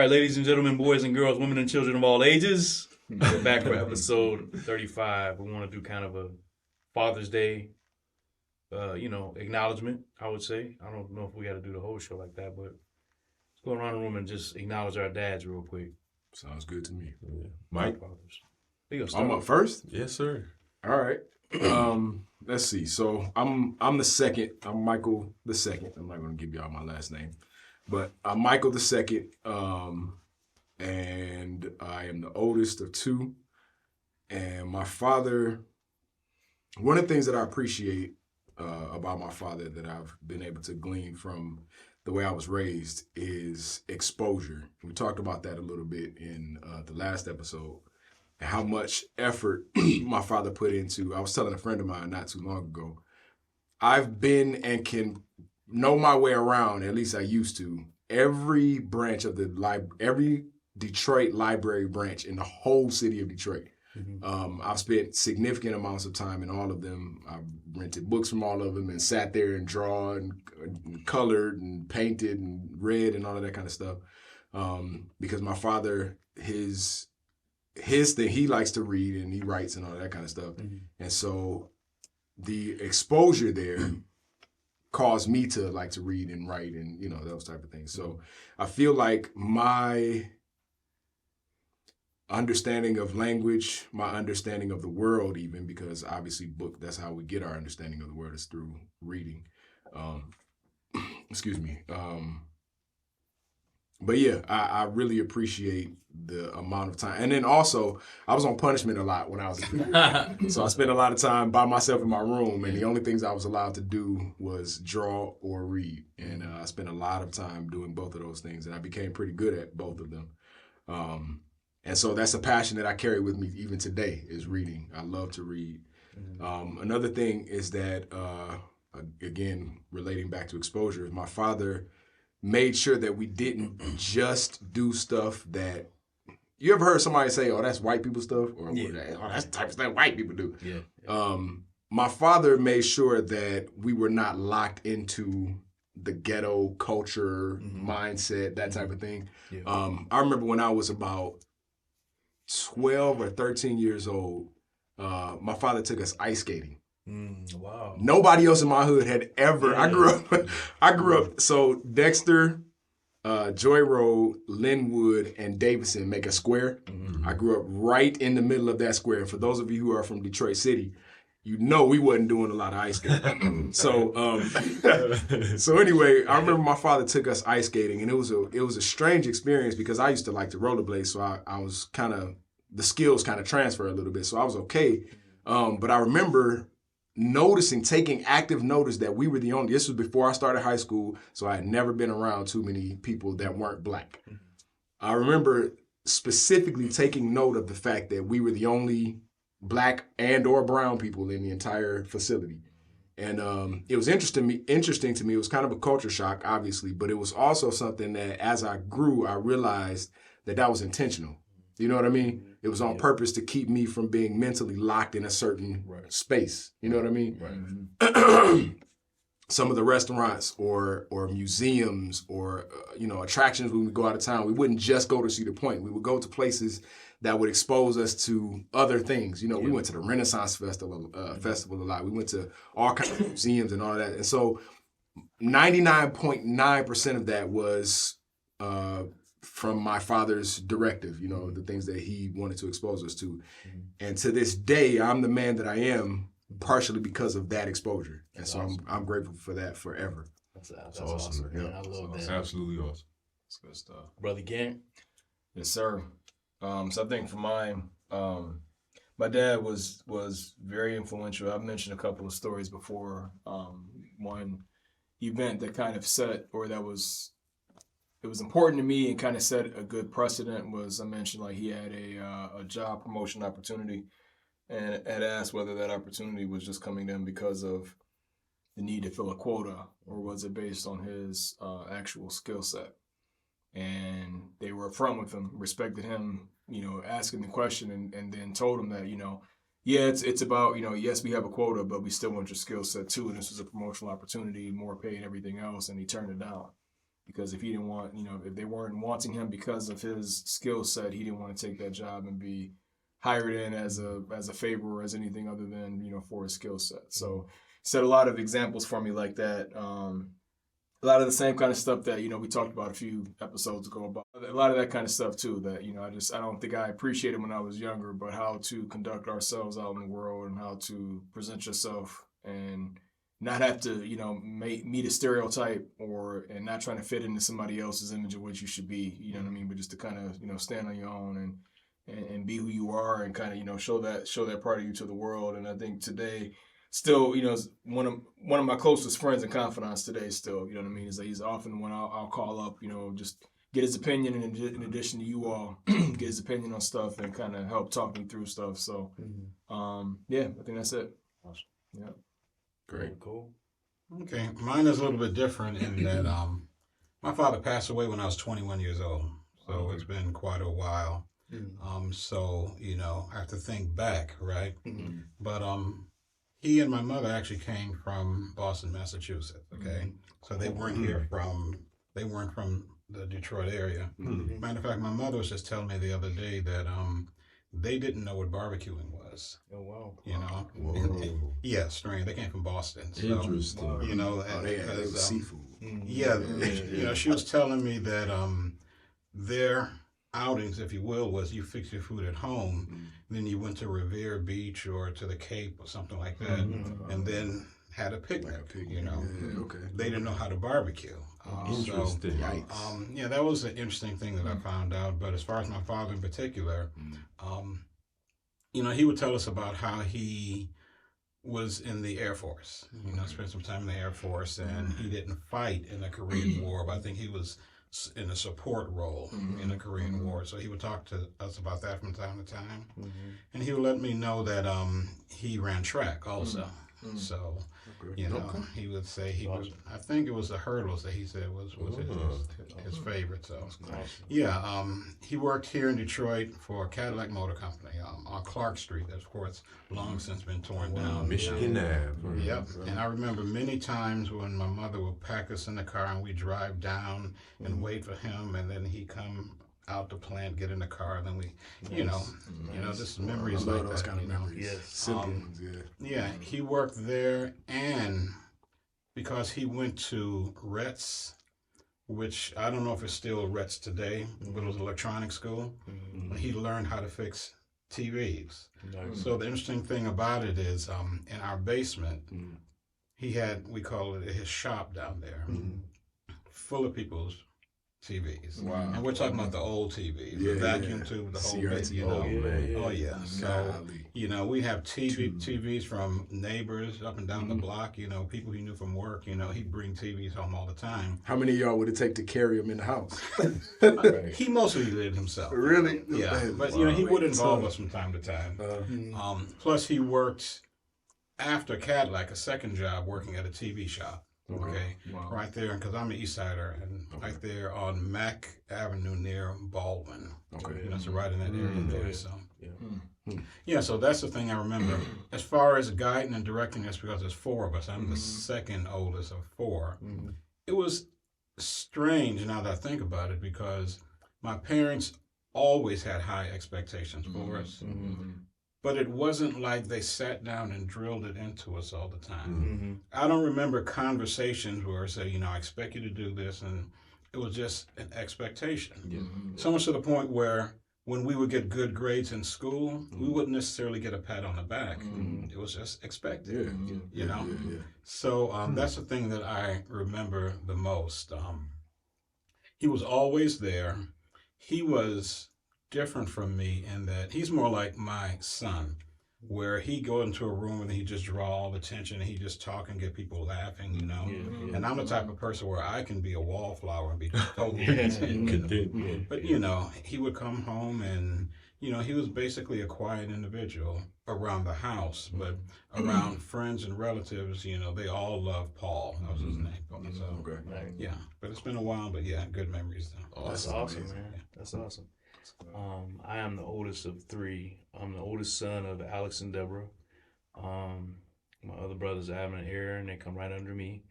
right, ladies and gentlemen, boys and girls, women and children of all ages, we're back for episode 35. We want to do kind of a Father's Day, acknowledgement, I would say. I don't know if we got to do the whole show like that, but let's go around the room and just acknowledge our dads real quick. Sounds good to me. Yeah. Mike? I'm up first? Yes, sir. All right. Let's see. So I'm the second. I'm Michael the second. I'm not going to give y'all my last name. But I'm Michael the second. And I am the oldest of two. And my father, one of the things that I appreciate about my father that I've been able to glean from the way I was raised is exposure. We talked about that a little bit in the last episode and how much effort my father put into. I was telling a friend of mine not too long ago, I've been and can know my way around, at least I used to, every branch of every Detroit library branch in the whole city of Detroit. Mm-hmm. I've spent significant amounts of time in all of them. I've rented books from all of them and sat there and drawn and colored and painted and read and all of that kind of stuff. Because my father, his thing, he likes to read and he writes and all that kind of stuff. Mm-hmm. And so the exposure there caused me to like to read and write and, those type of things. So I feel like my understanding of language, my understanding of the world even, because obviously that's how we get our understanding of the world is through reading. Excuse me. But yeah, I really appreciate the amount of time. And then also, I was on punishment a lot when I was a kid. So I spent a lot of time by myself in my room, and the only things I was allowed to do was draw or read. And I spent a lot of time doing both of those things, and I became pretty good at both of them. And so that's a passion that I carry with me even today is reading. I love to read. Mm-hmm. Another thing is that, again, relating back to exposure, my father made sure that we didn't just do stuff that, you ever heard somebody say, oh, that's white people stuff? Or oh, that's the type of stuff white people do. Yeah. My father made sure that we were not locked into the ghetto culture, mindset, that type of thing. Yeah. I remember when I was about 12 or 13 years old, my father took us ice skating. Wow. Nobody else in my hood had ever. Yeah. I grew up. So Dexter, Joy Road, Linwood, and Davidson make a square. Mm-hmm. I grew up right in the middle of that square. And for those of you who are from Detroit City, we wasn't doing a lot of ice skating. So anyway, I remember my father took us ice skating, and it was a strange experience because I used to like to rollerblade, so I was kind of, the skills kind of transfer a little bit, so I was okay. But I remember taking active notice that we were the only, this was before I started high school, so I had never been around too many people that weren't black. I remember specifically taking note of the fact that we were the only black and or brown people in the entire facility. And it was interesting to me. It was kind of a culture shock, obviously, but it was also something that as I grew, I realized that was intentional. You know what I mean? It was on purpose to keep me from being mentally locked in a certain space. You know what I mean? Right. Some of the restaurants or museums or, attractions when we go out of town, we wouldn't just go to Cedar Point. We would go to places that would expose us to other things. We went to the Renaissance Festival a lot. We went to all kinds of museums and all of that. And so 99.9% of that was from my father's directive, the things that he wanted to expose us to. Mm-hmm. And to this day, I'm the man that I am partially because of that exposure. And so awesome. I'm grateful for that forever. That's awesome. Man. I love that. Absolutely awesome. That's good stuff. Brother Gant? Yes, sir. So I think for mine, my dad was very influential. I've mentioned a couple of stories before. One event that kind of it was important to me and kind of set a good precedent was, I mentioned, like, he had a job promotion opportunity and had asked whether that opportunity was just coming to him because of the need to fill a quota or was it based on his actual skill set. And they were upfront with him, respected him, asking the question and then told him that, it's about, yes, we have a quota, but we still want your skill set too. And this was a promotional opportunity, more pay and everything else. And he turned it down. because if he didn't want, if they weren't wanting him because of his skill set, he didn't want to take that job and be hired in as a favor or as anything other than, for his skill set. So set a lot of examples for me like that. A lot of the same kind of stuff that, we talked about a few episodes ago, about a lot of that kind of stuff too, that, I don't think I appreciated when I was younger, but how to conduct ourselves out in the world and how to present yourself and not have to, meet a stereotype and not trying to fit into somebody else's image of what you should be, you know what I mean? But just to kind of, stand on your own and be who you are and kind of, show that part of you to the world. And I think today, still, one of my closest friends and confidants today. Still, is that he's often the one I'll call up. Just get his opinion, and in addition to you all, get his opinion on stuff and kind of help talk me through stuff. So, I think that's it. Awesome. Yeah. Great. Cool. Okay, mine is a little bit different in that my father passed away when I was 21 years old, so it's been quite a while. So I have to think back, right? But he and my mother actually came from Boston, Massachusetts. Okay, so they weren't they weren't from the Detroit area. Matter of fact, my mother was just telling me the other day that they didn't know what barbecuing was. Oh wow! Whoa. Yeah, strange. They came from Boston. So, Interesting. They was seafood. Yeah, she was telling me that their outings, if you will, was you fix your food at home, then you went to Revere Beach or to the Cape or something like that, and then had a picnic. Okay. They didn't know how to barbecue. Interesting. So, that was an interesting thing that I found out. But as far as my father in particular, he would tell us about how he was in the Air Force. Spent some time in the Air Force, and he didn't fight in the Korean War, but I think he was in a support role in the Korean War. So he would talk to us about that from time to time. And he would let me know that he ran track also. So, he would say I think it was the hurdles that he said was his favorite. So, he worked here in Detroit for Cadillac Motor Company on Clark Street. That's, of course, long since been torn down. Michigan Ave. Yep. And I remember many times when my mother would pack us in the car and we drive down and wait for him, and then he come out the plant, get in the car, and then we, just memories like those that. kind of memories. Yes. Simple ones, Yeah, he worked there, and because he went to Retz, which I don't know if it's still Retz today, but it was an electronics school, he learned how to fix TVs. So the interesting thing about it is, in our basement, he had, we call it his shop down there, full of people's TVs. Wow. And we're talking about the old TVs, the vacuum tube, the whole bit, CRT. Oh yeah. So, we have TVs from neighbors up and down the block, people he knew from work, he'd bring TVs home all the time. How many of y'all would it take to carry them in the house? He mostly did it himself. Really? Yeah. But, he would involve us from time to time. Plus, he worked after Cadillac, a second job working at a TV shop. Okay, wow. Right there, because I'm an East Sider, and right there on Mack Avenue near Baldwin. Okay, so right in that area there. So, so that's the thing I remember. As far as guiding and directing us, because there's four of us, I'm the second oldest of four. It was strange now that I think about it, because my parents always had high expectations for us. But it wasn't like they sat down and drilled it into us all the time. I don't remember conversations where I say, I expect you to do this, and it was just an expectation. So much to the point where when we would get good grades in school, we wouldn't necessarily get a pat on the back. It was just expected, So that's the thing that I remember the most. He was always there. He was different from me in that he's more like my son, where he go into a room and he just draw all the attention and he just talk and get people laughing, And I'm the type of person where I can be a wallflower and be totally content. But he would come home and he was basically a quiet individual around the house, but around friends and relatives, they all love Paul. That was his name. So, but it's been a while, but good memories though. That's awesome, man. That's awesome. I am the oldest of three. I'm the oldest son of Alex and Deborah. My other brothers, Adam and Aaron, they come right under me.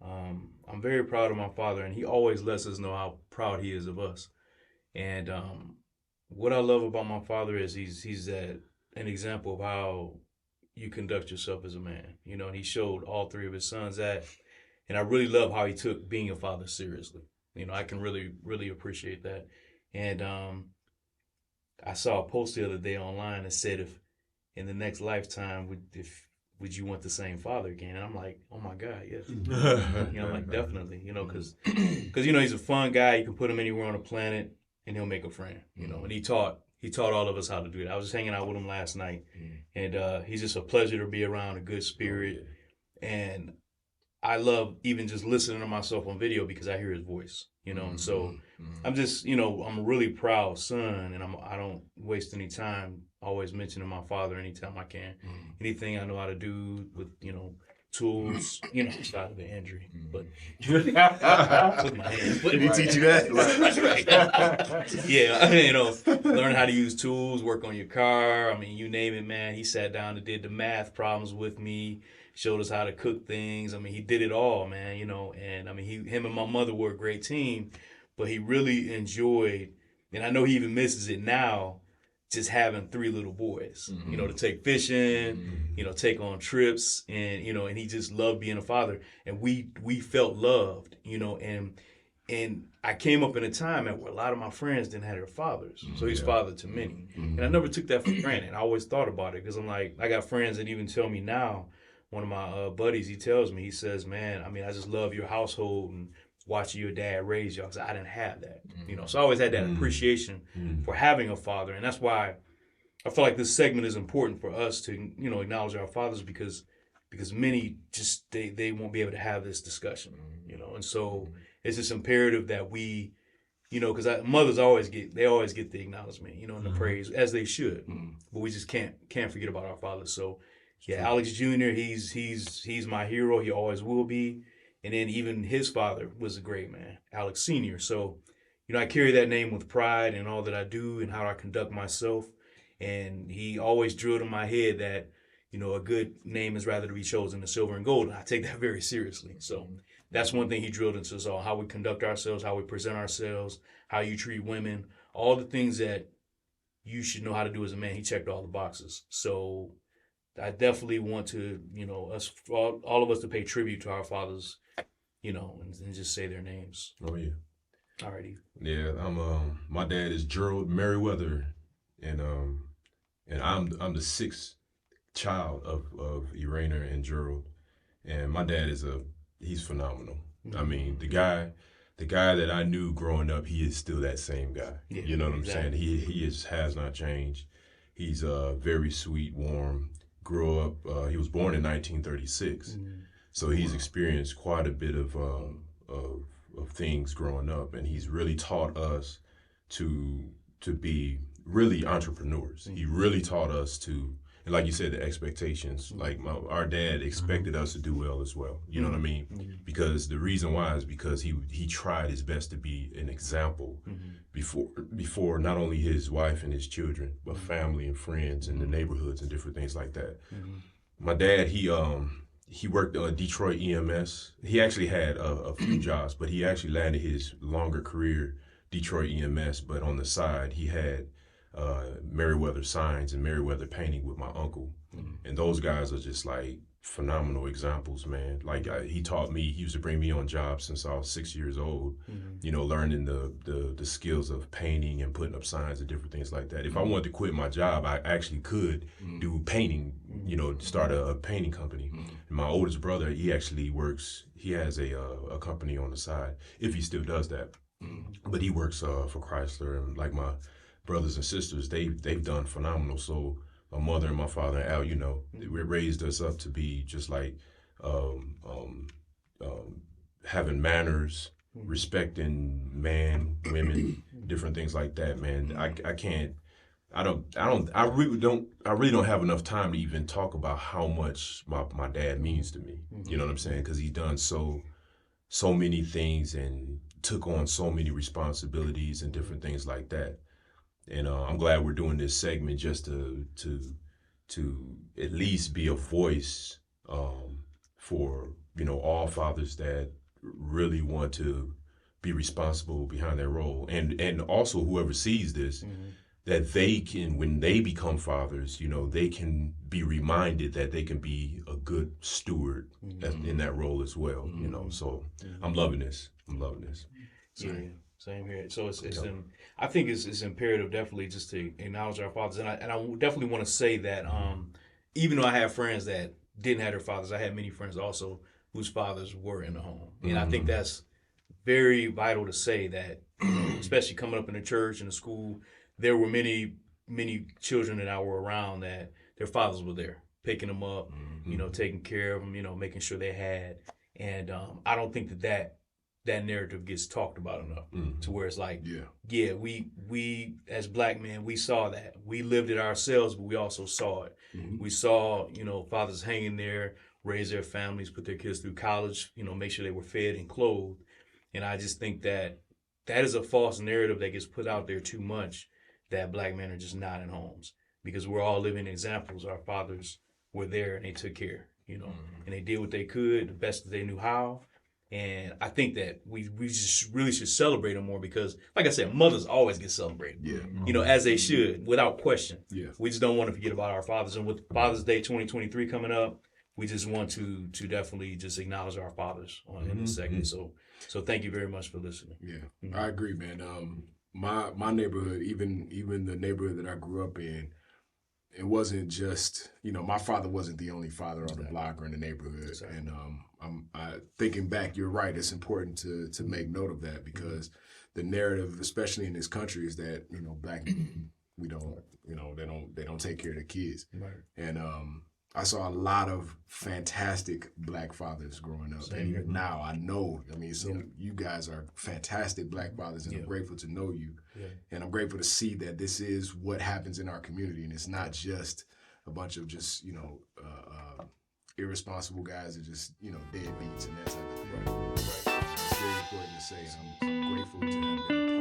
I'm very proud of my father, and he always lets us know how proud he is of us. And what I love about my father is he's an example of how you conduct yourself as a man. You know, and he showed all three of his sons that. And I really love how he took being a father seriously. You know, I can really, really appreciate that. And I saw a post the other day online that said, if in the next lifetime, would you want the same father again? And I'm like, oh my God, yes. You know, like definitely, you know, because you know, he's a fun guy. You can put him anywhere on the planet and he'll make a friend, you know, and he taught all of us how to do that. I was just hanging out with him last night, and he's just a pleasure to be around, a good spirit. And I love even just listening to myself on video because I hear his voice, you know. And so I'm just, you know, I'm a really proud son, and I don't waste any time always mentioning my father anytime I can. Anything I know how to do with, you know, tools, you know, outside of the injury, but with my hands. Did he teach you that? That's right. Yeah, you know, learn how to use tools, work on your car. I mean, you name it, man. He sat down and did the math problems with me, showed us how to cook things. I mean, he did it all, man, you know. And I mean, him and my mother were a great team, but he really enjoyed, and I know he even misses it now, just having three little boys, you know, to take fishing, you know, take on trips, and, you know, and he just loved being a father. And we felt loved, you know, and I came up in a time where a lot of my friends didn't have their fathers. So he's father to many. And I never took that for granted. I always thought about it because I'm like, I got friends that even tell me now, one of my buddies, he tells me, he says, man, I mean, I just love your household and watching your dad raise y'all, because I didn't have that, you know. So I always had that appreciation for having a father, and that's why I feel like this segment is important for us to, you know, acknowledge our fathers, because many just they won't be able to have this discussion, you know. And so it's just imperative that we, you know, because mothers always get the acknowledgement, you know, and the praise, as they should, but we just can't forget about our fathers. So yeah, Alex Jr., he's my hero. He always will be. And then even his father was a great man, Alex Sr. So, you know, I carry that name with pride in all that I do and how I conduct myself. And he always drilled in my head that, you know, a good name is rather to be chosen than silver and gold. And I take that very seriously. So that's one thing he drilled into us all: how we conduct ourselves, how we present ourselves, how you treat women, all the things that you should know how to do as a man. He checked all the boxes. So I definitely want to, you know, all of us to pay tribute to our fathers, you know, and just say their names. Oh yeah. Alrighty. Yeah, my dad is Gerald Merriweather, and I'm the sixth child of Irena and Gerald, and my dad he's phenomenal. I mean, the guy that I knew growing up, he is still that same guy. Yeah, you know what I'm saying? He has not changed. He's very sweet, warm. Grew up. He was born in 1936, so he's experienced quite a bit of things growing up, and he's really taught us to be really entrepreneurs. He really taught us to, and like you said, the expectations. Like our dad expected us to do well as well. You know what I mean? Because the reason why is because he tried his best to be an example before not only his wife and his children, but family and friends and the neighborhoods and different things like that. My dad, he worked on Detroit EMS. He actually had a few jobs, but he actually landed his longer career Detroit EMS. But on the side, he had Merriweather Signs and Merriweather Painting with my uncle. And those guys are just like phenomenal examples, man. Like he taught me, he used to bring me on jobs since I was 6 years old, you know, learning the skills of painting and putting up signs and different things like that. If I wanted to quit my job, I actually could do painting, you know, start a painting company. And my oldest brother, he actually he has a company on the side, if he still does that. But he works for Chrysler, and like my brothers and sisters, they've done phenomenal. So my mother and my father, Al, you know, they raised us up to be just like having manners, respecting man, women, different things like that, man. I really don't have enough time to even talk about how much my dad means to me. You know what I'm saying? Because he's done so many things and took on so many responsibilities and different things like that. And I'm glad we're doing this segment just to at least be a voice for all fathers that really want to be responsible behind their role, and also whoever sees this, that they can, when they become fathers, they can be reminded that they can be a good steward in that role as well. So I'm loving this. Same here. So I think it's imperative definitely just to acknowledge our fathers, and I definitely want to say that even though I have friends that didn't have their fathers, I had many friends also whose fathers were in the home, and I think that's very vital to say that, especially coming up in the church and the school, there were many children that I were around that their fathers were there, picking them up, taking care of them, making sure they had, and I don't think that narrative gets talked about enough to where it's like, we as black men, we saw that. We lived it ourselves, but we also saw it. We saw, fathers hanging there, raise their families, put their kids through college, make sure they were fed and clothed. And I just think that is a false narrative that gets put out there too much, that black men are just not in homes, because we're all living examples. Our fathers were there and they took care, and they did what they could, the best that they knew how. And I think that we just really should celebrate them more, because, like I said, mothers always get celebrated. As they should, without question. We just don't want to forget about our fathers. And with Father's Day 2023 coming up, we just want to definitely just acknowledge our fathers in this segment. So thank you very much for listening. I agree, man. My neighborhood, even the neighborhood that I grew up in, it wasn't just, my father wasn't the only father on the block or in the neighborhood. Exactly. And I'm thinking back, you're right. It's important to make note of that, because the narrative, especially in this country, is that, black men, we don't, they don't take care of their kids. Right. And I saw a lot of fantastic black fathers growing up. And even now, I know, you guys are fantastic black fathers, and I'm grateful to know you. And I'm grateful to see that this is what happens in our community. And it's not just a bunch of just, irresponsible guys that just, deadbeats and that type of thing. Right. It's very important to say. I'm grateful to have been a part